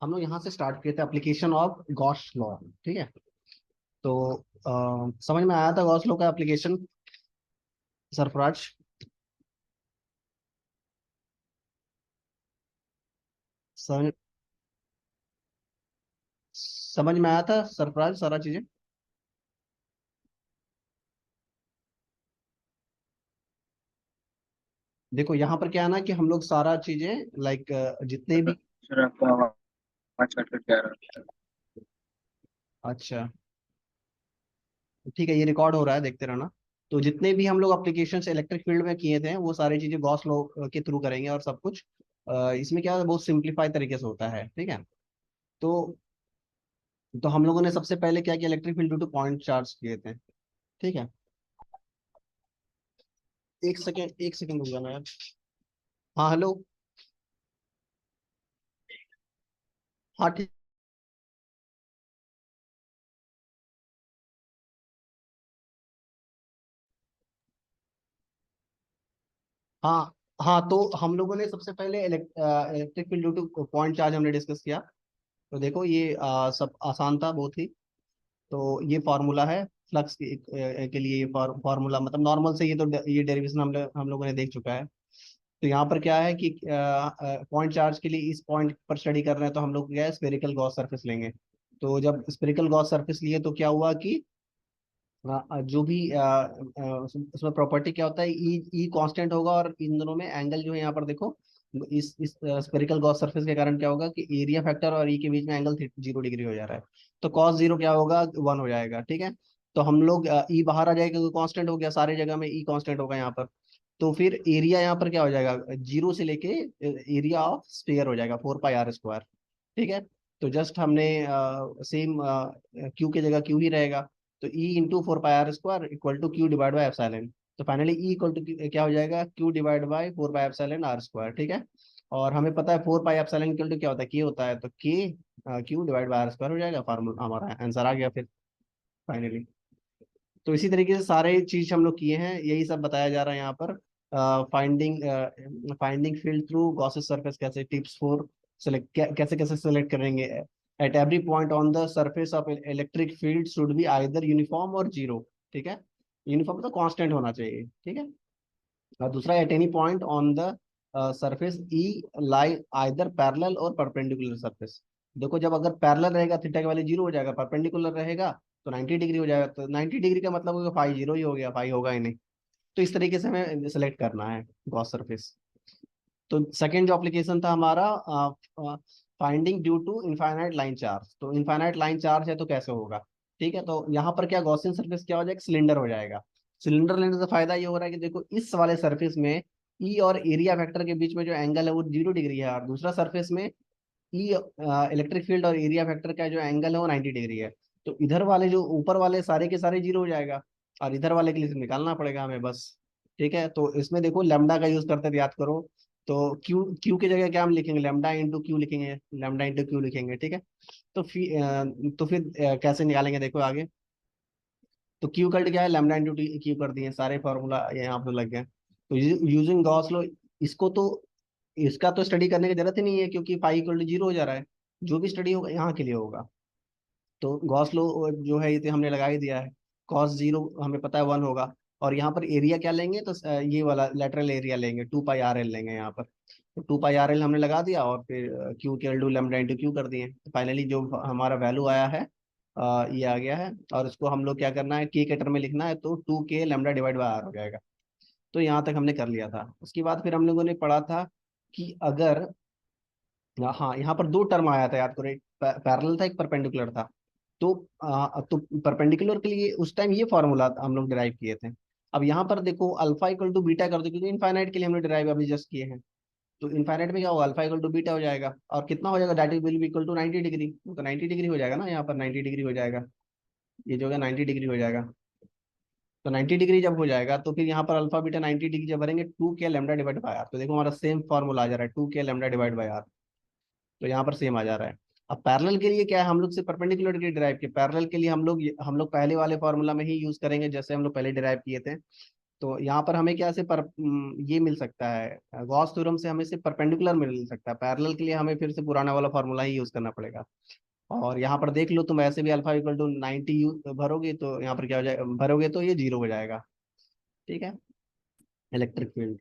हम लोग यहाँ से स्टार्ट किए थे एप्लीकेशन ऑफ गॉस लॉ। ठीक है। तो समझ में आया था गॉस लॉ का एप्लीकेशन, सरफराज? समझ समझ में आया था सरफराज सारा चीजें? देखो यहाँ पर क्या है ना कि हम लोग सारा चीजें लाइक जितने भी। सर आपका आवाज कट कट के आ रहा अच्छा, ठीक है, ये रिकॉर्ड हो रहा है, देखते रहना। तो जितने भी हम लोग एप्लीकेशन इलेक्ट्रिक फील्ड में किए थे वो सारी चीजें गॉस लॉ के थ्रू करेंगे, और सब कुछ इसमें क्या है, बहुत सिंप्लीफाई तरीके से होता है। ठीक है। तो हम लोगों ने सबसे पहले क्या किया, electric field due two point charge किए थे। ठीक है। एक सेकेंड रुक जाना यार। हाँ, हेलो। हाँ, ठीक। हाँ हाँ, तो हम लोगों ने सबसे पहले electric field due two point charge हमने डिस्कस किया। तो देखो ये सब आसान था बहुत ही। तो ये फॉर्मूला है फ्लक्स के लिए। ये फॉर्मूला मतलब नॉर्मल से, ये तो ये डेरिवेशन हम लोगों ने देख चुका है। तो यहाँ पर क्या है कि पॉइंट चार्ज के लिए इस पॉइंट पर स्टडी कर रहे हैं, तो हम लोग क्या है, स्फेरिकल गॉस सरफेस लेंगे। तो जब स्फेरिकल गॉस सरफेस लिए तो क्या हुआ कि जो भी उसमें प्रॉपर्टी क्या होता है, ई ई कांस्टेंट होगा, और इन दोनों में एंगल जो है यहाँ पर देखो, इस स्फेरिकल गॉस सरफेस के कारण क्या होगा कि एरिया फैक्टर और ई के बीच में एंगल 0 डिग्री हो जा रहा है। तो कॉस जीरो क्या होगा, 1 हो जाएगा। ठीक है। तो हम लोग ई बाहर आ जाएगा क्योंकि कांस्टेंट हो गया, सारी जगह में ई कांस्टेंट होगा यहाँ पर। तो फिर एरिया यहाँ पर क्या हो जाएगा, जीरो से लेके एरिया ऑफ स्फीयर हो जाएगा 4 पाई r स्क्वायर। ठीक है। तो जस्ट हमने सेम क्यू की जगह क्यू ही रहेगा। तो E into 4 pi r square equal to Q divide by epsilon. तो फाइनली ई इक्वल टू क्या हो जाएगा, Q divide by 4 pi epsilon r square. ठीक है। और हमें पता है 4 पाई एप्सिलॉन इक्वल टू क्या होता है, के होता है। तो के Q divide by r square हो जाएगा, फार्मूला हमारा आंसर आ गया फिर फाइनली। तो इसी तरीके से सारे चीज हम लोग किए हैं, यही सब बताया जा रहा है यहाँ पर। Finding finding field through Gauss's surface, कैसे टिप्स फॉर सेलेक्ट, कैसे कैसे सेलेक्ट करेंगे। At every point on the surface of electric field should be either uniform और जीरो। ठीक है। यूनिफॉर्म तो कांस्टेंट होना चाहिए। ठीक है। और दूसरा, at any point on the surface E lie either parallel और परपेंडिकुलर सरफेस। देखो जब अगर पैरेलल रहेगा थीटा की वैल्यू जीरो हो जाएगा, परपेंडिकुलर रहेगा तो 90 डिग्री हो जाएगा। तो 90 डिग्री का मतलब होगा फाई जीरो ही हो गया, फाई होगा ही नहीं। तो इस तरीके से हमें सेलेक्ट करना है गॉस सरफेस। तो सेकंड जो एप्लीकेशन था हमारा, finding due to infinite line charge. तो इनफाइनाइट लाइन चार्ज है तो कैसे होगा। ठीक है। तो यहाँ पर क्या, गॉसियन सरफेस क्या हो जाएगा, सिलेंडर हो जाएगा। सिलेंडर लेने से फायदा ये हो रहा है कि देखो इस वाले सरफेस में ई और एरिया वेक्टर के बीच में जो एंगल है वो 0 डिग्री है, और दूसरा सरफेस में ई इलेक्ट्रिक फील्ड और एरिया वेक्टर का जो एंगल है वो 90 डिग्री है। तो इधर वाले जो ऊपर वाले सारे के सारे जीरो हो जाएगा, और इधर वाले के लिए सिर्फ निकालना पड़ेगा हमें बस। ठीक है। तो इसमें देखो लेमडा का यूज करते थे, याद करो। तो क्यू क्यू की जगह क्या हम लिखेंगे, लेमडा इंटू क्यू लिखेंगे, लेमडा इंटू क्यू लिखेंगे। ठीक है। तो फिर कैसे निकालेंगे, देखो आगे। तो क्यू कल्ट क्या है, लेमडा इंटू क्यू कर दिए, सारे फॉर्मूला यहाँ पे लग गए। तो यूजिंग गॉस लॉ, इसको तो इसका तो स्टडी करने की जरूरत ही नहीं है क्योंकि पाई इक्वल टू जीरो हो जा रहा है। जो भी स्टडी होगा यहाँ के लिए होगा। तो गॉस लॉ जो है ये तो हमने लगा ही दिया है। कॉस जीरो हमें पता है 1 होगा। और यहाँ पर एरिया क्या लेंगे, तो ये वाला लेटरल एरिया लेंगे, 2 पाई r l लेंगे यहाँ पर। तो 2 पाई r l हमने लगा दिया, और फिर क्यू के L two lambda into Q कर दिए। तो फाइनली जो हमारा वैल्यू आया है ये आ गया है। और इसको हम लोग क्या करना है, के टर्म में लिखना है, तो 2 के लेमडा डिवाइड बाई r हो जाएगा। तो यहाँ तक हमने कर लिया था। उसके बाद फिर हम लोगों ने पढ़ा था कि अगर, हाँ, यहाँ पर दो टर्म आया था, याद करो, एक पैरेलल था, एक परपेंडिकुलर था। तो तो परपेंडिकुलर के लिए उस टाइम ये फॉर्मूला हम लोग डिराइव किए थे। अब यहाँ पर देखो अल्फा इक्वल टू बीटा कर दो, क्योंकि इनफाइनाइट के लिए हमने डिराइव अभी जस्ट किए हैं। तो इनफाइनाइट में क्या होगा, अल्फा इक्वल टू बीटा हो जाएगा, और कितना हो जाएगा, that will be equal to 90 degree. तो 90 डिग्री हो जाएगा ना, यहाँ पर 90 डिग्री हो जाएगा। ये जो है 90 डिग्री हो जाएगा। तो 90 डिग्री जब हो जाएगा तो फिर यहाँ पर अल्फा बीटा 90 डिग्री जब भरेंगे, 2 के लेमडा डिवाइड बाई आर। तो देखो हमारा सेम फॉर्मूला आ जा रहा है, 2 के लेमडा डिवाइड बाई आर। तो यहाँ पर सेम आ जा रहा है। अब पैरेलल के लिए क्या है, हम लोग से परपेंडिकुलर के ड्राइव के पैरेलल के लिए हम लोग पहले वाले फॉर्मूला में ही यूज करेंगे, जैसे हम लोग पहले डिराइव किए थे। तो यहाँ पर हमें क्या से ये मिल सकता है, गॉस थ्योरम से हमें से परपेंडिकुलर मिल सकता है, पैरेलल के लिए हमें फिर से पुराना वाला फॉर्मूला ही यूज करना पड़ेगा। और यहाँ पर देख लो, तुम ऐसे भी अल्फा इक्वल टू 90 भरोगे तो यहाँ पर क्या हो जाएगा, भरोगे तो ये जीरो हो जाएगा। ठीक है, इलेक्ट्रिक फील्ड।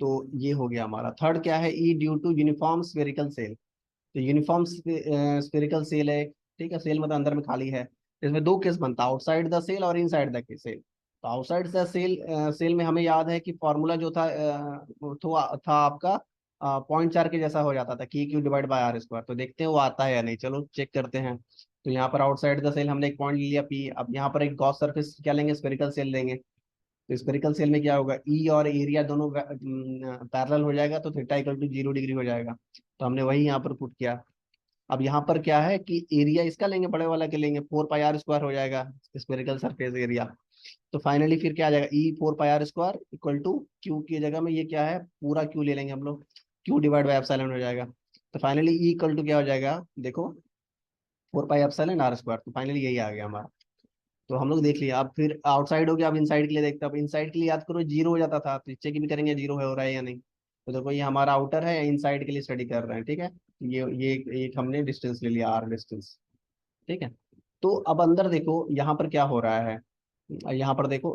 तो ये हो गया हमारा। थर्ड क्या है, E due to uniform spherical shell. तो यूनिफॉर्म स्फेरिकल सेल है, ठीक है, सेल मतलब अंदर में खाली है। इसमें दो केस बनता है, आउटसाइड द सेल और इनसाइड द सेल। तो आउटसाइड द सेल, सेल में हमें याद है कि फॉर्मूला जो था वो था आपका 0.4 के जैसा हो जाता था, की Q divide by R square. तो देखते हैं वो आता है या नहीं, चलो चेक करते हैं। तो यहाँ पर आउटसाइड द सेल हमने एक पॉइंट लिया पी, अब यहाँ पर एक गॉस सरफेस क्या लेंगे, स्फेरिकल सेल लेंगे। तो स्पेरिकल सेल में क्या होगा, ई और एरिया दोनों पैरेलल हो जाएगा, तो थीटा इक्वल टू 0 डिग्री हो जाएगा। तो हमने वही यहाँ पर पुट किया। अब यहाँ पर क्या है कि एरिया इसका लेंगे, बड़े वाला के लेंगे, 4 पाई आर स्क्वायर हो जाएगा स्पेरिकल सरफेस एरिया। तो फाइनली फिर क्या आ जाएगा, E 4 pi R square equal to Q की जगह में ये क्या है, पूरा क्यू ले लेंगे हम लोग, क्यू डिवाइड बाई एप्सिलॉन हो जाएगा। तो फाइनली ई इक्वल टू क्या हो जाएगा, देखो 4 पाई एप्सिलॉन आर स्क्वायर। तो फाइनली यही आ गया हमारा। तो हम लोग देख लिया। अब फिर आउटसाइड हो गया, अब इनसाइड के लिए देखते हैं। अब इनसाइड के लिए याद करो, जीरो हो जाता था, तो नीचे की भी करेंगे जीरो है हो रहा है या नहीं। तो देखो ये हमारा आउटर है या इनसाइड के लिए स्टडी कर रहे हैं, ठीक है। ये एक हमने डिस्टेंस ले लिया, आर डिस्टेंस। ठीक है। तो अब अंदर देखो यहाँ पर क्या हो रहा है, यहाँ पर देखो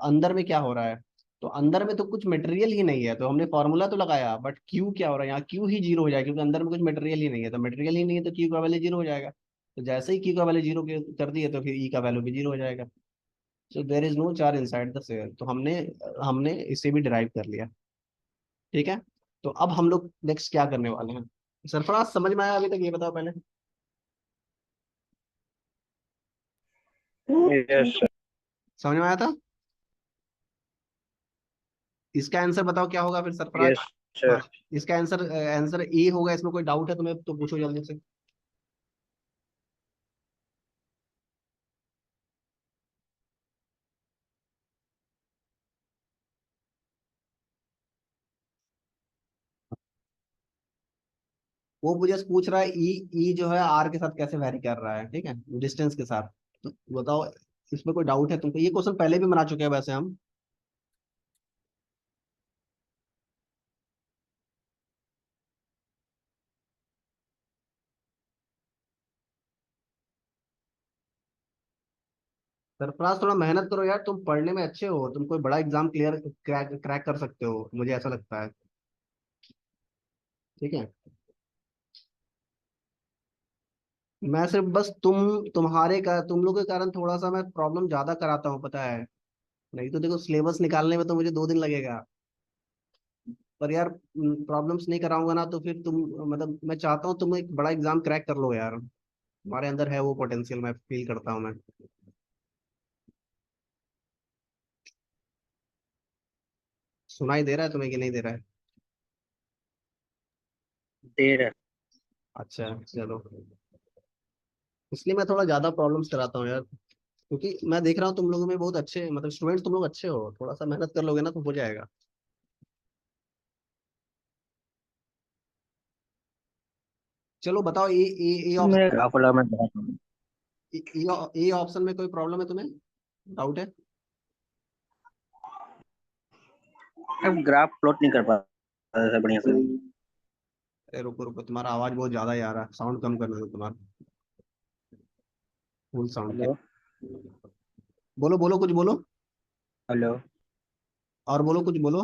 अंदर में क्या हो रहा है। तो अंदर में तो कुछ मटेरियल ही नहीं है, तो हमने फॉर्मूला तो लगाया, बट क्यू क्या हो रहा है, यहाँ क्यू ही जीरो हो जाएगा, क्योंकि अंदर में कुछ मटेरियल ही नहीं है। तो मटेरियल ही नहीं है तो क्यू का वैल्यू जीरो हो जाएगा। तो जैसे ही क्यू का वैल्यू जीरो कर दिए, तो फिर ई का वैल्यू भी जीरो हो जाएगा। So there is no charge inside the shell. तो हमने हमने इसे भी डिराइव कर लिया। ठीक है। तो अब हम लोग नेक्स्ट क्या करने वाले हैं, सरफराज समझ में आया अभी तक, ये बताओ पहले। Yes sir. समझ में आया था। इसका आंसर बताओ क्या होगा फिर सरफराज। यस हाँ, सर। इसका आंसर आंसर ए होगा। इसमें कोई डाउट है तुम्हें तो पूछो जल्दी से। वो मुझे पूछ रहा है ई, ई जो है आर के साथ कैसे वैरी कर रहा है, ठीक है, डिस्टेंस के साथ। तो बताओ, इसमें कोई डाउट है तुमको। ये क्वेश्चन पहले भी बना चुके हैं वैसे हम। सरफराज थोड़ा मेहनत करो यार, तुम पढ़ने में अच्छे हो, तुम कोई बड़ा एग्जाम क्लियर क्रैक क्रैक कर सकते हो, मुझे ऐसा लगता है। ठीक है। मैं सिर्फ बस तुम्हारे का तुम लोगों के कारण थोड़ा सा मैं प्रॉब्लम ज्यादा कराता हूँ, पता है। नहीं तो देखो, सिलेबस निकालने में तो मुझे 2 दिन लगेगा। पर यार प्रॉब्लम्स नहीं कराऊंगा ना, तो फिर तुम, मतलब मैं चाहता हूँ तुम एक बड़ा एग्जाम क्रैक कर लो यार। तुम्हारे अंदर है वो पोटेंशियल, मैं फील करता हूँ मैं। सुनाई दे रहा है तुम्हें कि नहीं दे रहा है। देर है। अच्छा चलो। इसलिए मैं थोड़ा ज्यादा प्रॉब्लम्स कराता हूँ यार, क्योंकि मैं देख रहा हूँ तुम लोगों में बहुत अच्छे, मतलब स्टूडेंट्स तुम लोग अच्छे हो, थोड़ा सा मेहनत कर लोगे ना तो हो जाएगा। चलो बताओ, ए मैं ऑप्शन, ग्राफ वाला मैं बताता हूँ। ए ऑप्शन में कोई प्रॉब्लम है तुम्हें, डाउट है। अब ग्राफ प्लॉट नहीं कर पा रहा था बढ़िया से। अरे रुको रुको, तुम्हारा आवाज बहुत ज्यादा ही आ रहा है, साउंड कम कर दो तुम्हारा, फुल साउंड के। हेलो। बोलो बोलो कुछ बोलो। हेलो। और बोलो कुछ बोलो।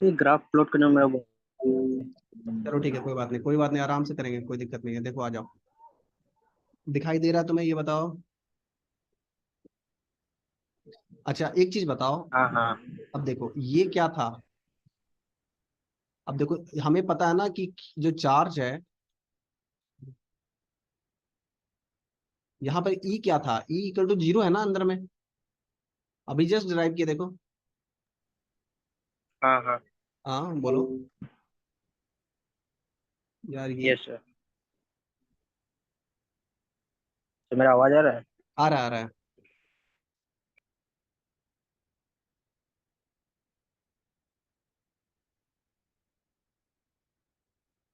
ये ग्राफ प्लॉट करना मेरा चलो ठीक है, कोई बात नहीं, कोई बात नहीं, आराम से करेंगे, कोई दिक्कत नहीं है। देखो आ जाओ, दिखाई दे रहा है तुम्हें, ये बताओ। अच्छा एक चीज बताओ, हाँ हाँ। अब देखो ये क्या था। अब देखो, हमें पता है ना कि जो चार्ज है, यहाँ पर ई क्या था, ई इक्वल टू जीरो है ना अंदर में। अभी जस्ट ड्राइव किया देखो। हाँ हाँ। हाँ बोलो यार ये। Yes sir. तो मेरा आवाज आ रहा है। आ रहा है, आ रहा है।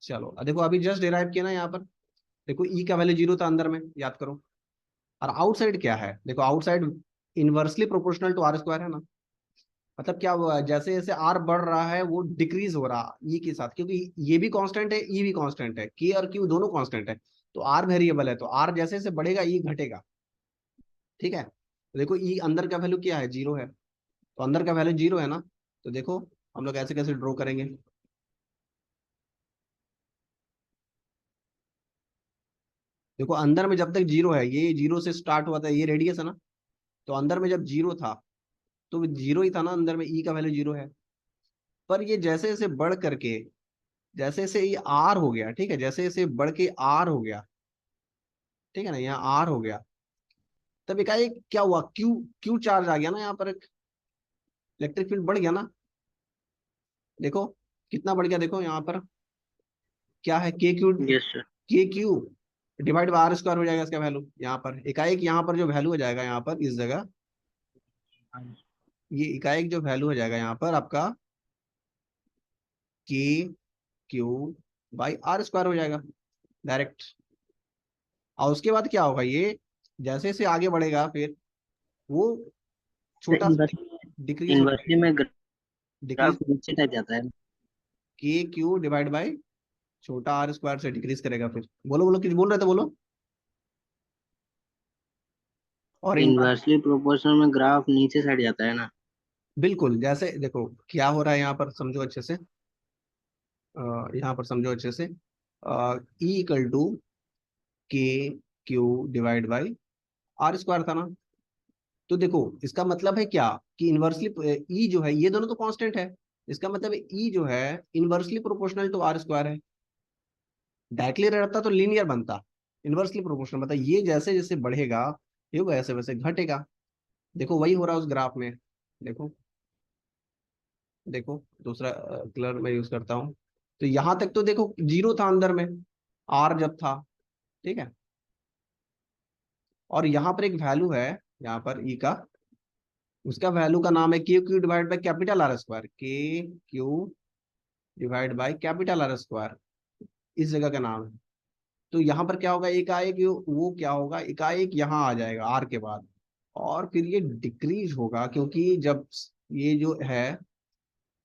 चलो देखो, अभी जस्ट डिराइव किया ना यहाँ पर। देखो ई का वैल्यू जीरो था अंदर में, याद करो। और आउटसाइड क्या है, देखो outside inversely proportional to R square है ना। मतलब क्या हुआ, जैसे जैसे आर बढ़ रहा है वो डिक्रीज हो रहा ई के साथ, क्योंकि ये भी कांस्टेंट है ई भी कांस्टेंट है, के और क्यू दोनों कांस्टेंट है। तो आर वेरिएबल है, तो आर जैसे जैसे बढ़ेगा ई घटेगा। ठीक है, तो देखो ई अंदर का वैल्यू क्या है, जीरो है। तो अंदर का वैल्यू जीरो है ना। तो देखो हम लोग ऐसे कैसे ड्रॉ करेंगे। देखो अंदर में जब तक जीरो है, ये जीरो से स्टार्ट हुआ था, ये रेडियस है ना। तो अंदर में जब जीरो था तो जीरो ही था ना अंदर में, ई का वैल्यू जीरो है। पर ये जैसे जैसे बढ़ करके, जैसे जैसे ये आर हो गया, ठीक है, जैसे जैसे बढ़ के आर हो गया, ठीक है ना, यहाँ आर हो गया, तब एकाएक क्या हुआ, क्यू, क्यू चार्ज आ गया ना यहाँ पर, एक इलेक्ट्रिक फील्ड बढ़ गया ना। देखो कितना बढ़ गया, देखो यहाँ पर क्या है, K Q, yes sir. K Q divide by R square हो जाएगा इसका वैल्यू, यहाँ पर एकाएक यहाँ पर जो वैल्यू हो जाएगा यहाँ पर इस जगह, ये एकाएक जो वैल्यू हो जाएगा यहाँ पर आपका के क्यू बाई आर स्क्वायर हो जाएगा डायरेक्ट। और उसके बाद क्या होगा, ये जैसे जैसे आगे बढ़ेगा फिर वो छोटा इनवर्स डिक्रीज होता है, इनवर्सली में डिक्रीज, ग्राफ नीचे तक जाता है। के क्यू डिवाइड बाई छोटा आर स्क्वायर से डिक्रीज करेगा फिर। बोलो बोलो, किस बोल रहे थे, बोलो। और इनवर्स, इनवर्सली प्रोपोर्शनल में ग्राफ नीचे साइड जाता है ना। बिल्कुल, जैसे देखो क्या हो रहा है यहाँ पर समझो अच्छे से, यहाँ पर समझो अच्छे से, E equal to K Q divide by R square था ना। तो देखो इसका मतलब है क्या, कि इनवर्सली ई जो है, ये दोनों तो कांस्टेंट है, इसका मतलब ई जो है inversely proportional to R square है। डायरेक्टली रहता तो लीनियर बनता, इनवर्सली प्रोपोर्शनल मतलब ये जैसे जैसे बढ़ेगा ये वैसे वैसे घटेगा। देखो वही हो रहा है उस ग्राफ में। देखो, देखो दूसरा कलर मैं यूज करता हूँ। तो यहां तक तो देखो जीरो था अंदर में, आर जब था, ठीक है। और यहाँ पर एक वैल्यू है, यहाँ पर ई का, उसका वैल्यू का नाम है K Q divide by capital R square, K Q divide by capital R square, इस जगह का नाम है। तो यहाँ पर क्या होगा, एकाएक वो क्या होगा, एकाएक यहाँ आ जाएगा आर के बाद, और फिर ये डिक्रीज होगा, क्योंकि जब ये जो है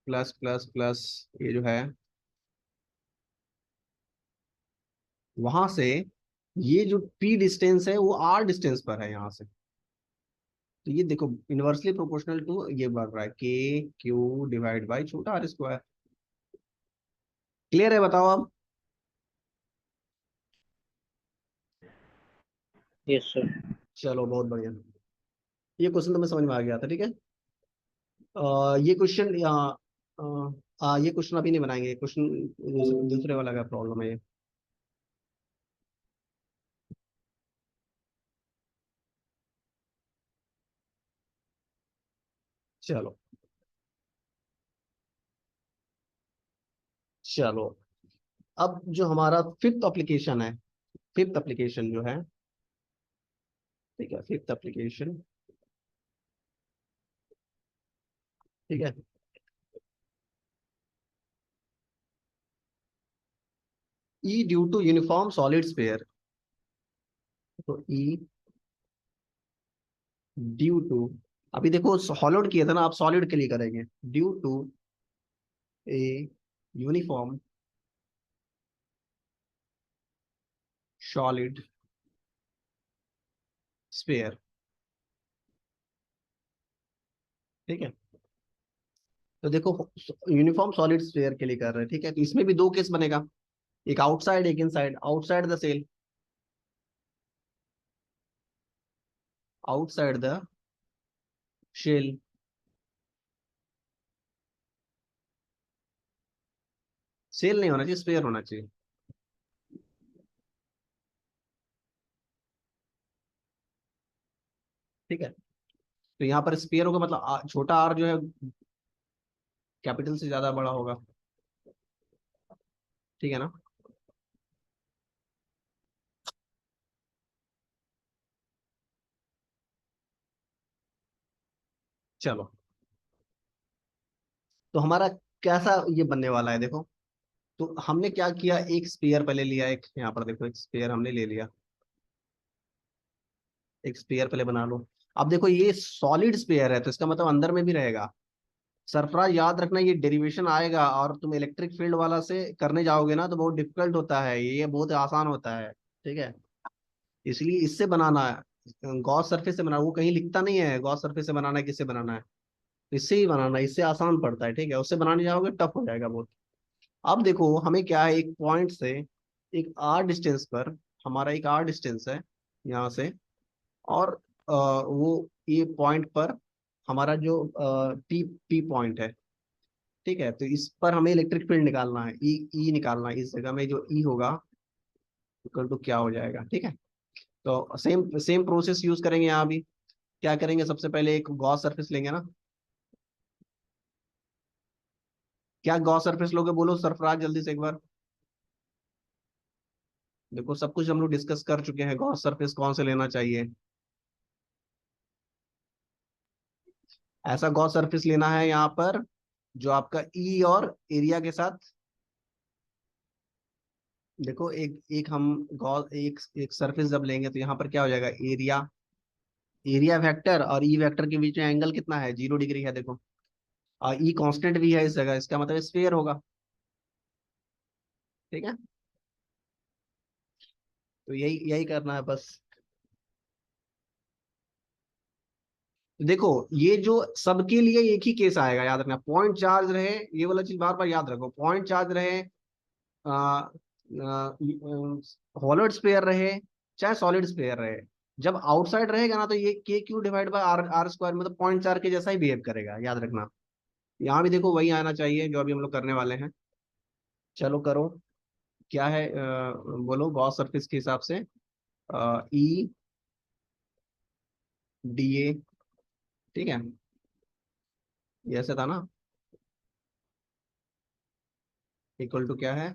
प्लस प्लस प्लस, ये जो है वहां से, ये जो पी डिस्टेंस है वो आर डिस्टेंस पर है यहाँ से। तो ये देखो इनवर्सली प्रोपोर्शनल टू ये बढ़ रहा है, के क्यू डिवाइड बाई छोटा आर स्क्वायर। क्लियर है, बताओ अब। Yes sir. चलो बहुत बढ़िया, ये क्वेश्चन तो मैं समझ में आ गया था, ठीक है। ये क्वेश्चन ये क्वेश्चन अभी नहीं बनाएंगे, क्वेश्चन दूसरे वाला का प्रॉब्लम है ये। चलो, चलो अब जो हमारा फिफ्थ एप्लीकेशन है, फिफ्थ एप्लीकेशन जो है, ठीक है, फिफ्थ एप्लीकेशन, ठीक है। E due to uniform solid sphere, तो ई ड्यू टू, अभी देखो सॉलिड किया था ना, आप सॉलिड के लिए करेंगे, due to a uniform solid sphere, ठीक है। तो देखो यूनिफॉर्म सॉलिड स्फीयर के लिए कर रहे हैं, ठीक है, तो इसमें भी दो केस बनेगा, एक आउटसाइड एक inside, outside the cell, outside the shell, cell नहीं होना चाहिए, स्पेयर होना चाहिए, ठीक है। तो यहाँ पर स्पेयर होगा मतलब छोटा आर जो है कैपिटल से ज्यादा बड़ा होगा, ठीक है ना। चलो, तो हमारा कैसा ये बनने वाला है, देखो। तो हमने क्या किया, एक स्पेयर पहले लिया, एक यहाँ पर देखो एक स्पेयर हमने ले लिया, एक स्पेयर पहले बना लो। अब देखो ये सॉलिड स्पेयर है तो इसका मतलब अंदर में भी रहेगा। सरफराज याद रखना, ये डेरिवेशन आएगा और तुम इलेक्ट्रिक फील्ड वाला से करने जाओगे ना तो बहुत डिफिकल्ट होता है, ये बहुत आसान होता है। ठीक है, इसलिए इससे बनाना है, गॉस सरफेस से बनाना, वो कहीं लिखता नहीं है गॉस सरफेस से बनाना है किससे बनाना है, इससे ही बनाना है, इससे आसान पड़ता है। ठीक है, उससे बनाने जाओगे टफ हो जाएगा बहुत। अब देखो हमें क्या है, एक पॉइंट से एक आर डिस्टेंस पर, हमारा एक आर डिस्टेंस है यहाँ से, और वो ये पॉइंट पर हमारा जो पी पी पॉइंट है। ठीक है, तो इस पर हमें इलेक्ट्रिक फील्ड निकालना है, ई ई निकालना है, इस जगह में जो ई होगा इक्वल टू क्या हो जाएगा। ठीक है, तो सेम सेम प्रोसेस यूज करेंगे यहाँ भी। क्या करेंगे, सबसे पहले एक गॉस सरफेस लेंगे ना। क्या गॉस सरफेस लोगे बोलो सरफराज, जल्दी से एक बार। देखो सब कुछ हम लोग डिस्कस कर चुके हैं, गॉस सरफेस कौन से लेना चाहिए। ऐसा गॉस सरफेस लेना है यहाँ पर जो आपका ई और एरिया के साथ, देखो एक एक हम गॉस एक एक सरफेस जब लेंगे तो यहाँ पर क्या हो जाएगा, एरिया, एरिया वेक्टर और ई वेक्टर के बीच में एंगल कितना है, 0 डिग्री है देखो। और ई कांस्टेंट भी है इस जगह, इसका मतलब स्फीयर होगा। ठीक है, तो यही यही करना है बस। तो देखो ये जो सबके लिए एक ही केस आएगा, याद रखना, पॉइंट चार्ज रहे, ये वाला चीज बार बार याद रखो, पॉइंट चार्ज रहे, हॉलोइड स्फीयर रहे, चाहे सॉलिड स्फीयर रहे, जब आउटसाइड रहेगा ना तो ये K Q divide by R R square, मतलब पॉइंट चार्ज के जैसा ही बिहेव करेगा, याद रखना। यहाँ भी देखो वही आना चाहिए जो अभी हम लोग करने वाले हैं। चलो करो, क्या है बोलो गॉस सरफेस के हिसाब से, ई डी ए। ठीक है, ये ऐसे था ना, इक्वल टू क्या है,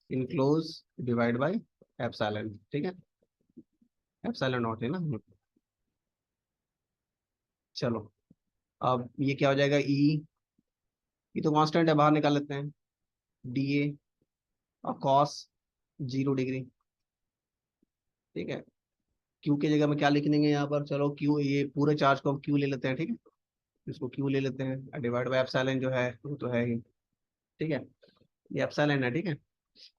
इनक्लोज डिवाइड बाय एप्सिलॉन। ठीक है, एप्सिलॉन नॉट है ना। चलो अब ये क्या हो जाएगा, ई, ये तो कांस्टेंट है, बाहर निकाल लेते हैं, डी ए और कॉस 0 डिग्री। ठीक है, क्यू की जगह में क्या लिख देंगे यहाँ पर, चलो क्यू, ये पूरे चार्ज को हम क्यू ले लेते हैं। ठीक है, इसको क्यू ले लेते हैं, डिवाइड बाय एप्सिलॉन जो है वो तो है ही। ठीक है, ये एप्सिलॉन है। ठीक है,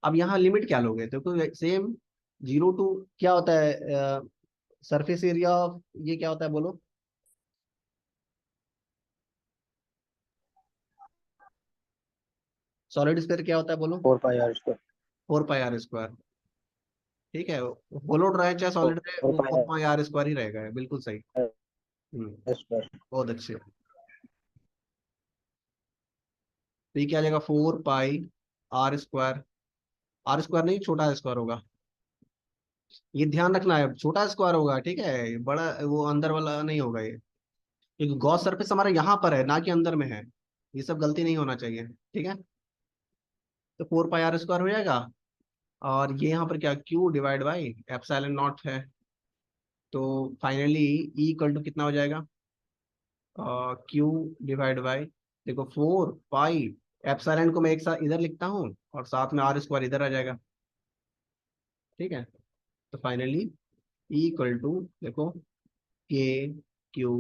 अब यहाँ लिमिट क्या लोगे, तो सेम 0 टू क्या होता है, सरफेस एरिया ऑफ ये क्या होता है बोलो, सॉलिड स्फीयर क्या होता है बोलो, 4 pi r square. 4 pi R square. ठीक है, होलोड रहे चाहे सॉलिड रहे, फोर वो पाई 4 पाई आर स्क्वायर ही रहेगा, बिल्कुल सही। R hmm, square. बहुत अच्छे। तो ये क्या आ जाएगा, 4 pi R square, R square नहीं, छोटा स्क्वायर होगा, ये ध्यान रखना है, छोटा स्क्वायर होगा। ठीक है, बड़ा वो अंदर वाला नहीं होगा ये, क्योंकि गॉस सरफेस हमारा यहाँ पर है ना कि अंदर में है, ये सब गलती नहीं होना चाहिए। ठीक है, तो 4 पाई आर स्क्वायर हो जाएगा, और ये यहाँ पर क्या, Q divide by epsilon not है। तो फाइनली ई इक्वल टू कितना हो जाएगा, क्यू डिवाइड बाई, देखो 4 पाई, एप्सिलॉन को मैं एक साथ इधर लिखता हूँ और साथ में आर स्क्वायर इधर आ जाएगा। ठीक है, तो फाइनली ई इक्वल टू देखो के क्यू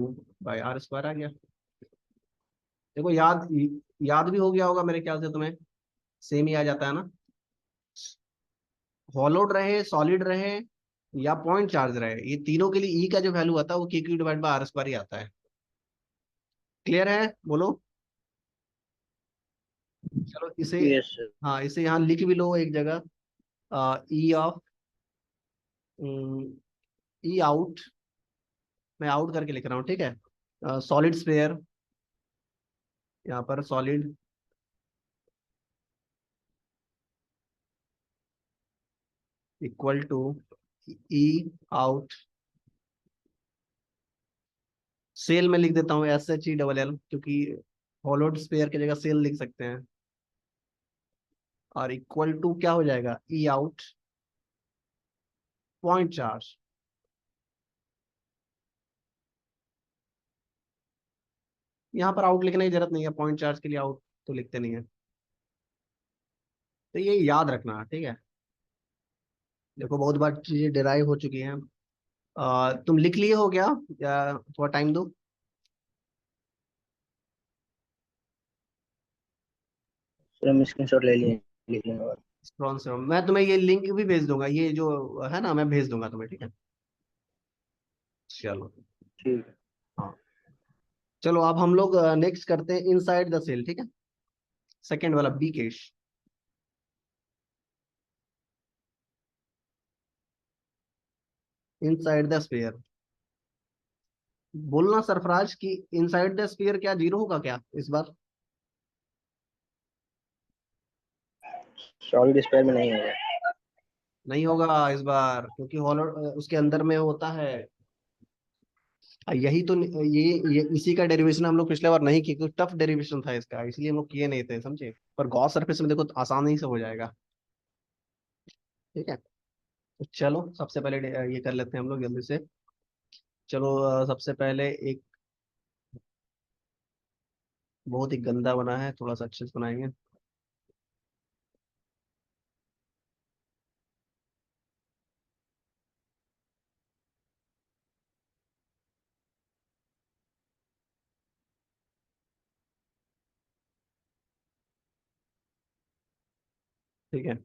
बाई आर स्क्वायर आ गया। देखो याद याद भी हो गया होगा मेरे ख्याल से तुम्हें, सेम ही आ जाता है ना, हॉलोड रहे, सॉलिड रहे, या पॉइंट चार्ज रहे, ये तीनों के लिए ई का जो वैल्यू आता है वो K Q divide by R square ही आता है। क्लियर है बोलो। चलो इसे, यस सर। हाँ इसे यहाँ लिख भी लो एक जगह, ई ऑफ, ई आउट, मैं आउट करके लिख रहा हूँ। ठीक है, सॉलिड स्फेयर, यहाँ पर solid equal to E out, cell में लिख देता हूँ SHE क्योंकि हॉलोड स्फेयर की जगह सेल लिख सकते हैं, और इक्वल टू क्या हो जाएगा, ई आउट पॉइंट चार्ज। यहाँ पर आउट लिखने की जरूरत नहीं है, पॉइंट चार्ज के लिए आउट तो लिखते नहीं है। तो ये याद रखना, ठीक है। देखो बहुत बार चीजें डिराइव हो चुकी हैं, तुम लिख लिए हो क्या, या थोड़ा टाइम दो? फिर हम स्क्रीनशॉट ले लिए, लिख लेंगे और। कौन से, मैं तुम्हें ये लिंक भी भेज दूंगा, ये जो है ना, मैं भेज दूंगा तुम्हें, ठीक है? चलो। ठीक है। हाँ, चलो अब हम लोग नेक्स्ट करते हैं इनसाइड द सेल, ठीक है? सेकंड वाला B case. Inside the sphere. बोलना सरफराज कि इनसाइड द स्फीयर क्या जीरो होगा क्या इस बार? सॉलिड स्क्वायर में नहीं होगा। नहीं होगा इस बार, क्योंकि हॉलो उसके अंदर में होता है। यही तो, ये इसी का डेरिवेशन हम लोग पिछले बार नहीं किए, क्योंकि टफ डेरिवेशन था इसका, इसलिए हम लोग किए नहीं थे, समझे? पर गॉस सरफेस में देखो तो आसानी से हो जाएगा। ठीक है, तो चलो सबसे पहले ये कर लेते हैं हम लोग जल्दी से। चलो सबसे पहले एक बहुत ही गंदा बना है, थोड़ा सा अच्छे से बनाएंगे। ठीक है,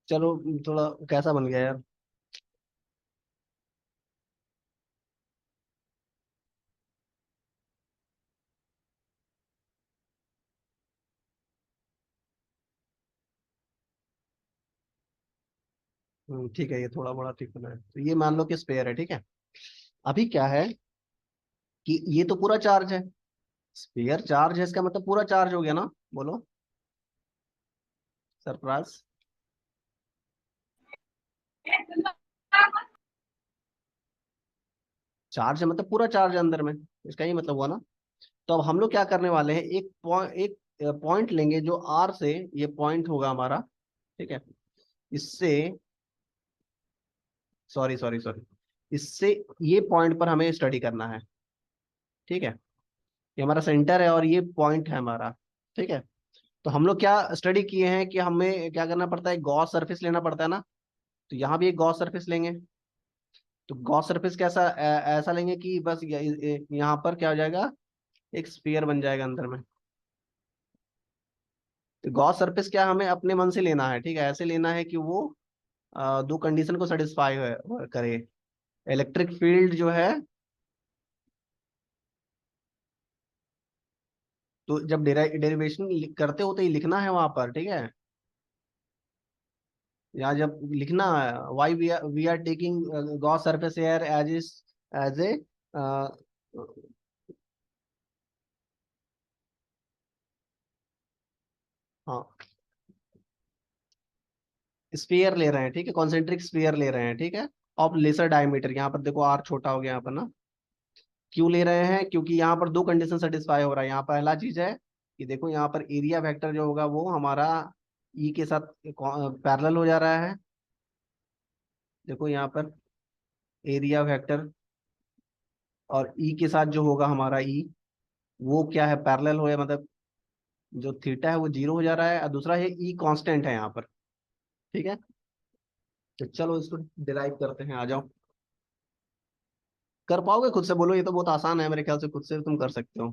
चलो थोड़ा कैसा बन गया यार? ठीक है, ये थोड़ा बड़ा ठीक बना है, तो ये मान लो कि स्पेयर है, ठीक है? अभी क्या है कि ये तो पूरा चार्ज है, स्पेयर चार्ज है, इसका मतलब पूरा चार्ज हो गया ना? बोलो सरप्राइज। चार्ज है मतलब पूरा चार्ज है अंदर में, इसका ये मतलब हुआ ना? तो अब हम लोग क्या करने वाले हैं, एक पॉइंट लेंगे जो आर से, ये पॉइंट होगा हमारा, ठीक है? इससे, सॉरी सॉरी सॉरी, इससे ये पॉइंट पर हमें स्टडी करना है, ठीक है? ये हमारा सेंटर है और ये पॉइंट है हमारा, ठीक है? तो हम लोग क्या स्टडी किए हैं कि हमें क्या करना पड़ता है, गॉस सरफेस लेना पड़ता है ना? तो यहाँ भी एक गॉस सरफेस लेंगे। तो गॉस सरफेस कैसा, ऐसा लेंगे कि बस यहाँ पर क्या हो जाएगा, एक स्फीयर बन जाएगा अंदर में। तो गॉस सरफेस क्या हमें अपने मन से लेना है, ठीक है? ऐसे लेना है कि वो दो कंडीशन को सेटिस्फाई करे। इलेक्ट्रिक फील्ड जो है, तो जब डेरिवेशन करते हो तो ये लिखना है वहां पर, ठीक है? या जब लिखना है, why we are taking Gauss surface air as a, हाँ, स्फीयर ले रहे हैं, ठीक है? कॉन्सेंट्रिक स्फीयर ले रहे हैं, ठीक है? ऑफ लेसर डायमीटर, यहाँ पर देखो आर छोटा हो गया यहाँ पर ना। क्यों ले रहे हैं? क्योंकि यहाँ पर दो कंडीशन सेटिस्फाई हो रहा है। यहाँ पहला चीज है कि देखो यहाँ पर एरिया वेक्टर जो होगा वो हमारा ई के साथ पैरेलल हो जा रहा है। देखो यहाँ पर एरिया वेक्टर और ई के साथ जो होगा हमारा ई, वो क्या है, पैरेलल हो, मतलब जो थीटा है वो जीरो हो जा रहा है, और दूसरा है ई कांस्टेंट है यहाँ पर, ठीक है? तो चलो इसको डिराइव करते हैं, आ जाओ। कर पाओगे खुद से? बोलो, ये तो बहुत आसान है, मेरे ख्याल से खुद से तुम कर सकते हो।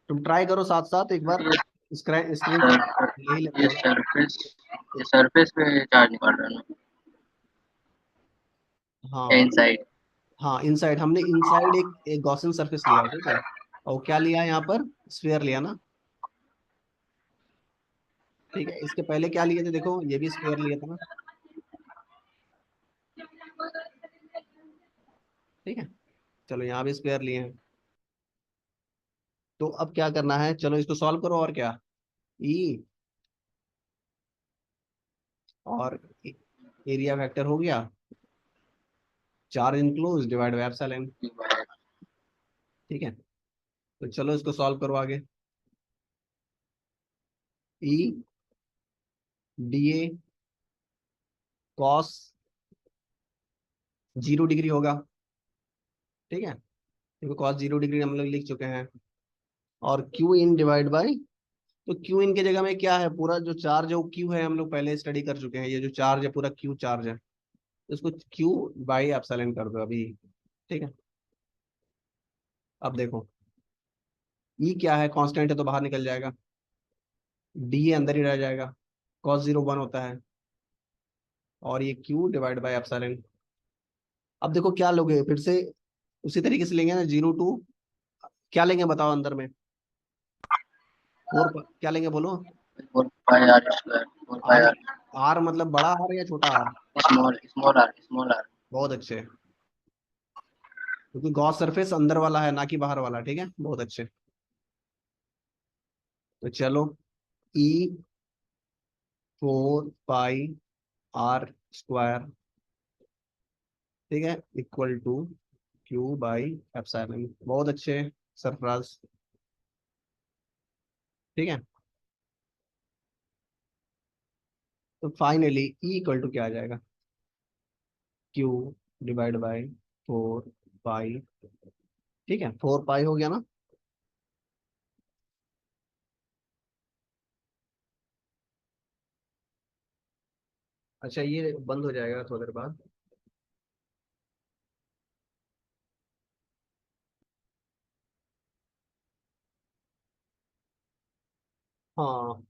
तुम ट्राई करो साथ साथ एक बार, ये स्क्रीन स्क्रीन ले ही लेते ये हो ना? सरफेस ये सरफेस पे चार्ज निकाल रहा है ना, या हाँ, इनसाइड? हाँ इनसाइड, हमने इनसाइड एक गॉसियन सरफेस लिया है, ठीक है? और क्या लिया है यहाँ पर, स्फीयर लिया ना? ठीक है, इसके पहले क्या लिए थे, देखो ये भी स्फीयर लिया था ना? ठीक है, चलो यहाँ भी स्क्वायर लिए हैं। तो अब क्या करना है, चलो इसको सॉल्व करो, और क्या, ई और एरिया वेक्टर हो गया, charge enclose divide by epsilon. ठीक है, तो चलो इसको सॉल्व करो आगे। E D A cos 0 degree होगा, ठीक है? देखो cos 0 डिग्री हम लोग लिख चुके हैं, और क्यू इन डिवाइड बाई, तो क्यू इन के जगह में क्या है, पूरा जो चार्ज है वो क्यू है, हम लोग पहले स्टडी कर चुके हैं, ये जो चार्ज है पूरा क्यू चार्ज है, इसको क्यू बाई एप्सिलॉन कर दो अभी। ठीक है, अब देखो ई क्या है, कांस्टेंट है तो बाहर निकल जाएगा, डी अंदर ही रह जाएगा, cos 0 1 होता है, और ये क्यू डिवाइड बाई एप्सिलॉन। अब देखो क्या लोगे फिर से, उसी तरीके से लेंगे ना, 0 टू, क्या लेंगे बताओ अंदर में, क्या लेंगे बोलो। 4 pi r square, 4 pi R, r, R मतलब बड़ा आर या छोटा R. Small small r, small r। बहुत अच्छे, क्योंकि गॉस सरफेस अंदर वाला है ना कि बाहर वाला, ठीक है, बहुत अच्छे। तो चलो, ई 4 पाई r स्क्वायर, ठीक है, equal to Q by epsilon, बहुत अच्छे सरफराज। ठीक है, तो फाइनली ई इक्वल टू क्या आ जाएगा, क्यू डिवाइड बाई 4 पाई, ठीक है, 4 पाई हो गया ना। अच्छा ये बंद हो जाएगा थोड़ी देर बाद। हाँ,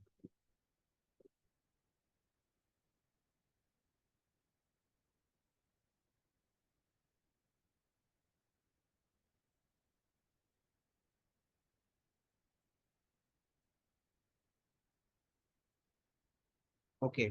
ओके।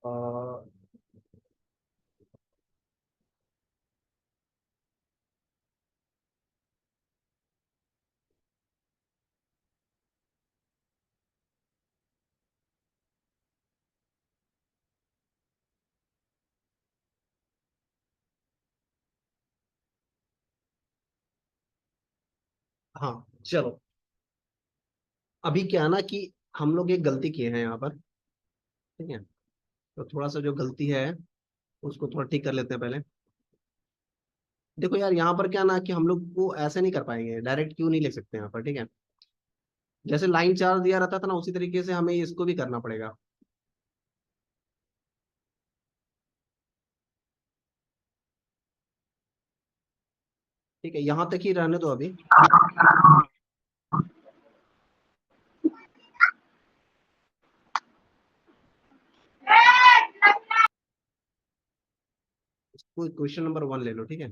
अ, हाँ चलो, अभी क्या है ना कि हम लोग एक गलती किए हैं यहाँ पर, ठीक है, तो थोड़ा सा जो गलती है उसको थोड़ा ठीक कर लेते हैं पहले। देखो यार, यहाँ पर क्या ना कि हम लोग को ऐसे नहीं कर पाएंगे, डायरेक्ट क्यों नहीं लिख सकते यहाँ पर, ठीक है, जैसे लाइन चार्ज दिया रहता था ना, उसी तरीके से हमें इसको भी करना पड़ेगा। ठीक है, यहाँ तक ही रहने दो अभी, इसको क्वेश्चन नंबर 1 ले लो, ठीक है।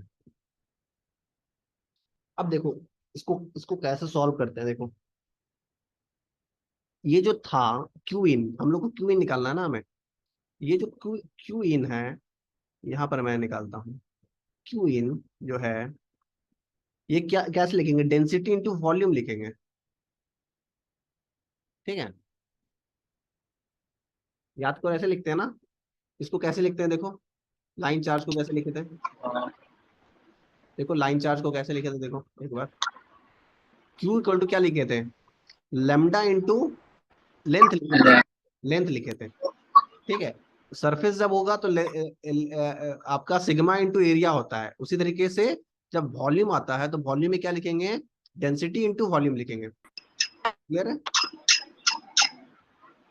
अब देखो, इसको इसको कैसे सॉल्व करते हैं, देखो ये जो था क्यू इन, हम लोग को क्यू इन निकालना है ना हमें, ये जो क्यू क्यू इन है, यहाँ पर मैं निकालता हूँ, क्यू इन जो है, ये क्या कैसे लिखेंगे, डेंसिटी इंटू वॉल्यूम लिखेंगे, ठीक है, याद को ऐसे लिखते हैं ना, इसको कैसे लिखते हैं देखो, लाइन चार्ज को कैसे लिखे थे, देखो लाइन चार्ज को कैसे लिखे थे, देखो एक बार, क्यू इक्वल टू क्या लिखे थे, लेमडा इंटू लेंथ लिखे थे, लेंथ लिखे थे, ठीक है, सरफेस जब होगा तो आपका सिग्मा इंटू एरिया होता है, उसी तरीके से जब वॉल्यूम आता है तो वॉल्यूम में क्या लिखेंगे, डेंसिटी इंटू वॉल्यूम लिखेंगे, क्लियर है।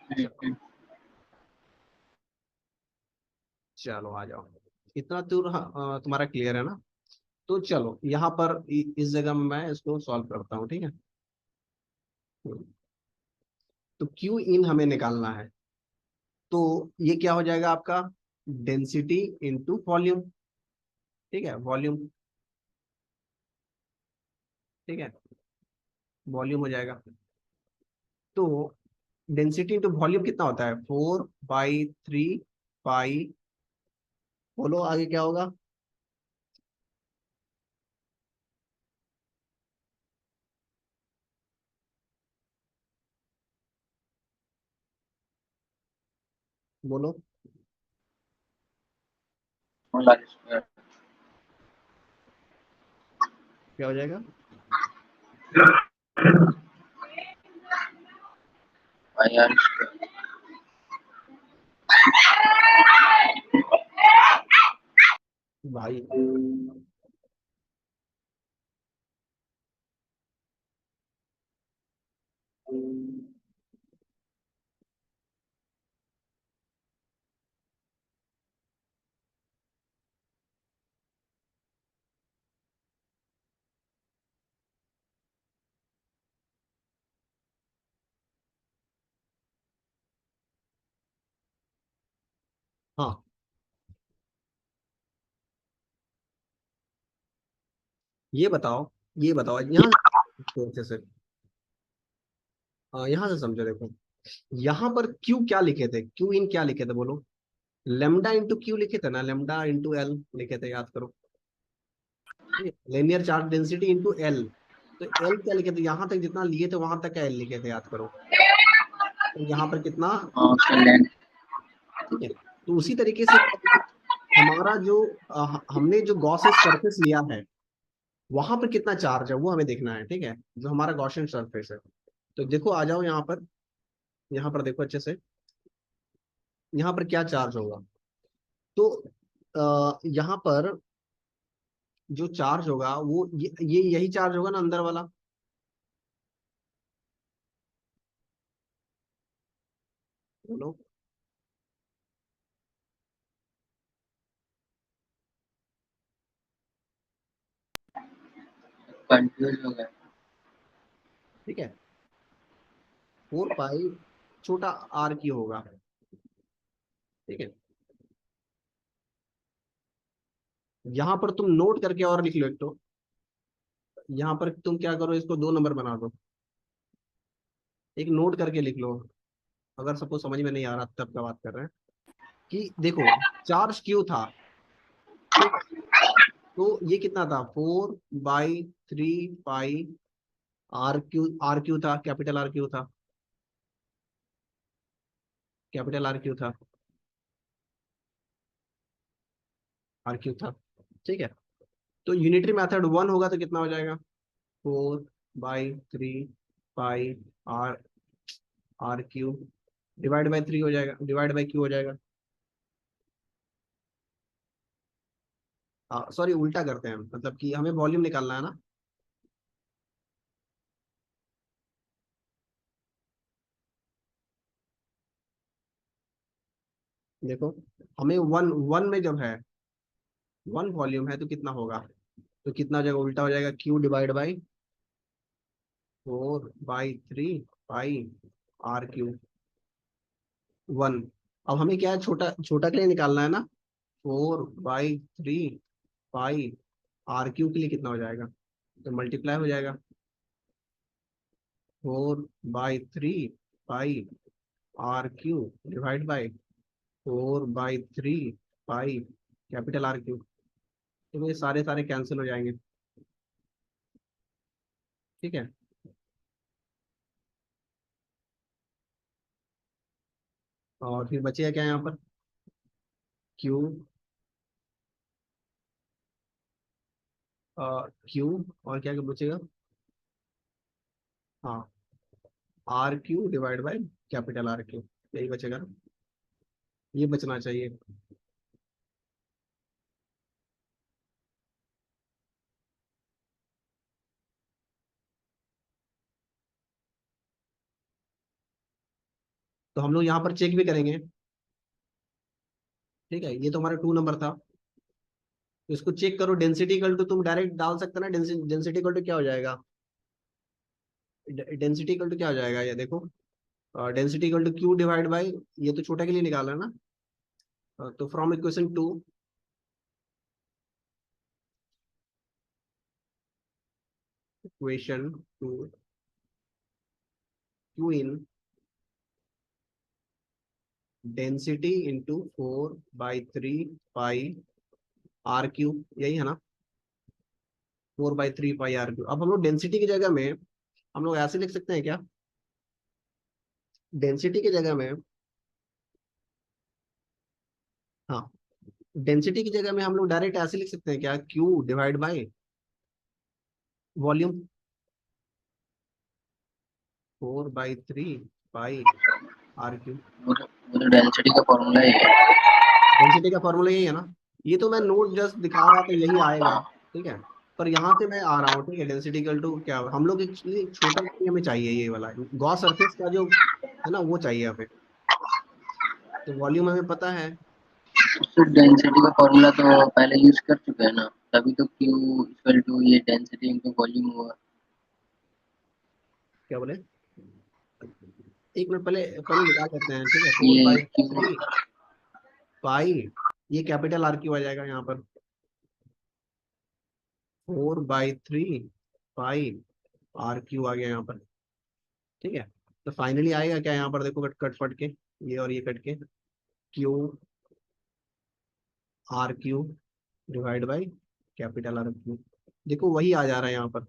चलो, चलो आ जाओ, इतना दूर तुम्हारा क्लियर है ना, तो चलो यहाँ पर इस जगह में मैं इसको सॉल्व करता हूँ, ठीक है। तो क्यू इन हमें निकालना है, तो ये क्या हो जाएगा आपका, डेंसिटी इंटू वॉल्यूम, ठीक है, वॉल्यूम, ठीक है, वॉल्यूम हो जाएगा, तो डेंसिटी इंटू वॉल्यूम कितना होता है, 4/3 पाई, बोलो आगे क्या होगा। बोलो क्या हो जाएगा। भाई हाँ, ये बताओ, ये बताओ यहाँ से अच्छे से, यहाँ से समझो, देखो यहाँ पर क्यू क्या लिखे थे, क्यू इन क्या लिखे थे बोलो। लेमडा इंटू क्यू लिखे थे ना, लेमडा इंटू एल लिखे थे, याद करो। Linear charge density into L, तो एल क्या लिखे थे, यहाँ तक जितना लिए थे वहां तक का एल लिखे थे, याद करो। तो यहाँ पर कितना, ठीक है। तो उसी तरीके से हमारा जो हमने जो गॉसेस सरफेस लिया है, वहां पर कितना चार्ज है वो हमें देखना है, ठीक है, जो हमारा गॉसियन सरफेस है। तो देखो आ जाओ यहाँ पर, यहाँ पर देखो अच्छे से, यहाँ पर क्या चार्ज होगा। तो यहाँ पर जो चार्ज होगा वो ये यही चार्ज होगा ना अंदर वाला। बोलो। कंफ्यूज हो गया। ठीक है, 4 पाई छोटा आर की होगा, ठीक है। यहाँ पर तुम नोट करके और लिख लो एक तो, यहाँ पर तुम क्या करो, इसको 2 नंबर बना दो, एक नोट करके लिख लो। अगर सबको समझ में नहीं आ रहा तब का बात कर रहे हैं, कि देखो चार्ज क्यू था, ठीक है। तो ये कितना था, 4/3 पाई आर क्यू था, कैपिटल आर क्यू था, कैपिटल आर क्यू था, आर क्यू था, ठीक है। तो यूनिटरी मेथड 1 होगा तो कितना हो जाएगा, 4/3 pi R R Q divide by 3 हो जाएगा, डिवाइड बाई क्यू हो जाएगा। सॉरी उल्टा करते हैं हम, मतलब कि हमें वॉल्यूम निकालना है ना। देखो हमें वन वन में जब है, 1 वॉल्यूम है तो कितना होगा, तो कितना हो जाएगा, उल्टा हो जाएगा, Q divide by 4/3 pi R Q 1। अब हमें क्या है, छोटा छोटा के लिए निकालना है ना, 4/3 पाई आर क्यू के लिए कितना हो जाएगा, तो मल्टीप्लाई हो जाएगा, 4/3 pi R Q divide by 4/3 pi capital R Q. तो ये सारे सारे कैंसिल हो जाएंगे, ठीक है। और फिर बचेगा क्या यहाँ पर, क्यू, क्यू, और क्या क्या बचेगा, हाँ, R Q divide by capital R Q, यही बचेगा ना, ये बचना चाहिए। तो हम लोग यहाँ पर चेक भी करेंगे, ठीक है, ये तो हमारा 2 नंबर था। तो इसको चेक करो, डेंसिटी इक्वल टू तुम डायरेक्ट डाल सकते हो ना, डेंसिटी इक्वल टू क्या हो जाएगा, डेंसिटी इक्वल टू क्या हो जाएगा, ये देखो, density equal to Q divide by, ये तो छोटा के लिए निकाला है ना, तो from equation 2, equation 2 Q in density into 4/3 R cube, यही है ना, 4/3 आर क्यूब। अब हम लोग डेंसिटी की जगह में हम लोग ऐसे लिख सकते हैं क्या, डेंसिटी की जगह में, हाँ, डेंसिटी की जगह में हम लोग डायरेक्ट ऐसे लिख सकते हैं क्या, Q divide by volume, 4/3 pi R cube. वो तो डेंसिटी का फॉर्मूला ही है। डेंसिटी का फॉर्मूला यही है ना, ये तो मैं नोट जस्ट दिखा रहा था, यही आएगा, ठीक है। पर यहाँ से मैं आ रहा हूँ, ठीक है, डेंसिटी इक्वल टू क्या, हम लोग एक्चुअली छोटा हमें चाहिए ये वाला गॉस सरफेस का जो है ना, वो चाहिए हमें। तो वॉल्यूम हमें पता है, तो डेंसिटी का फॉर्मूला तो पहले यूज कर चुके हैं ना, तभी तो क्यू इक्वल टू ये डेंसिटी इनटू वॉल्यूम हुआ। क्या बोले, एक मिनट पहले पहले निकाल लेते हैं, ठीक है, फोर ये बाई क्यू, थ्री पाई, ये कैपिटल आर क्यू आ जाएगा यहाँ पर, 4/3 पाई आर क्यू आ गया यहाँ पर, ठीक है। तो फाइनली आएगा क्या यहाँ पर, देखो कट कट फट के, ये और ये कट के, Q R Q divide by capital R Q, देखो वही आ जा रहा है यहाँ पर,